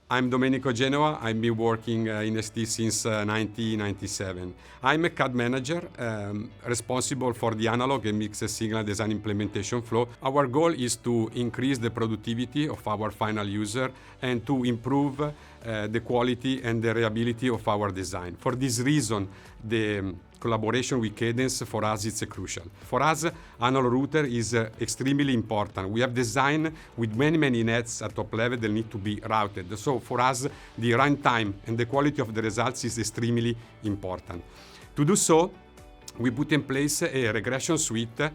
I'm Domenico Genoa. I've been working in ST since 1997. I'm a CAD manager responsible for the analog and mixed signal design implementation flow. Our goal is to increase the productivity of our final user and to improve the quality and the reliability of our design. For this reason, the collaboration with Cadence for us is crucial. For us, analog router is extremely important. We have design with many nets at top level that need to be routed. So for us, the runtime and the quality of the results is extremely important. To do so, we put in place a regression suite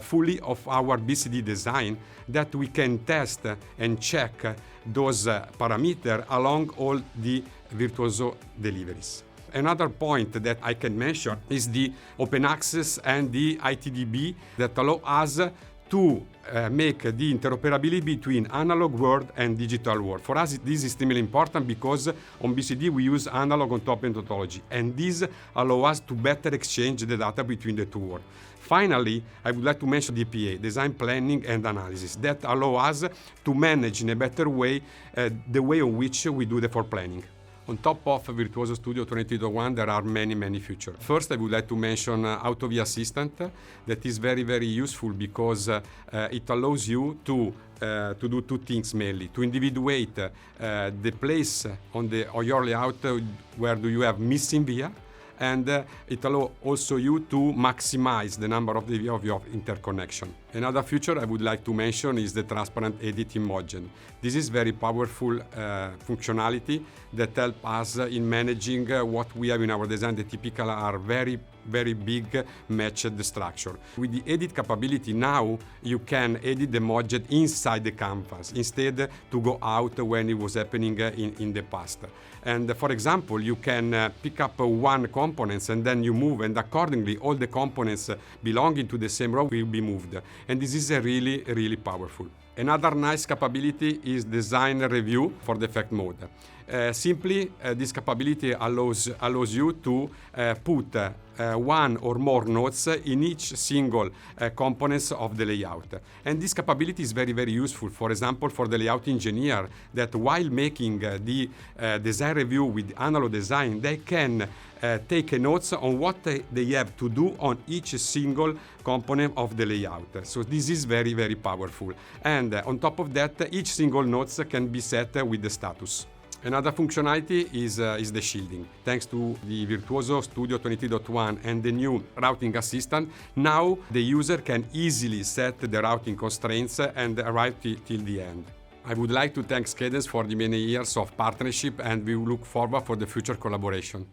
fully of our BCD design that we can test and check those parameters along all the Virtuoso deliveries. Another point that I can mention is the open access and the ITDB that allow us to make the interoperability between analog world and digital world. For us, this is extremely important because on BCD we use analog on top methodology, and this allows us to better exchange the data between the two worlds. Finally, I would like to mention DPA, design planning and analysis, that allow us to manage in a better way the way in which we do the planning. On top of Virtuoso Studio 23.1, there are many features. First, I would like to mention AutoV Assistant that is very useful because it allows you to do two things mainly. To individuate the place on your layout where do you have missing via, and it allows also you to maximize the number of the via of your interconnection. Another feature I would like to mention is the transparent editing module. This is very powerful functionality that helps us in managing what we have in our design that typically are very big matched structure. With the edit capability now, you can edit the module inside the canvas instead to go out when it was happening in the past. And for example, you can pick up one component and then you move, and accordingly all the components belonging to the same row will be moved. And this is really powerful. Another nice capability is design review for the effect mode. Simply, this capability allows you to put one or more nodes in each single components of the layout. And this capability is very useful, for example, for the layout engineer, that while making the design review with analog design, they can take notes on what they have to do on each single component of the layout. So this is very powerful. And on top of that, each single nodes can be set with the status. Another functionality is the shielding. Thanks to the Virtuoso Studio 23.1 and the new routing assistant, now the user can easily set the routing constraints and arrive till the end. I would like to thank Cadence for the many years of partnership, and we look forward for the future collaboration.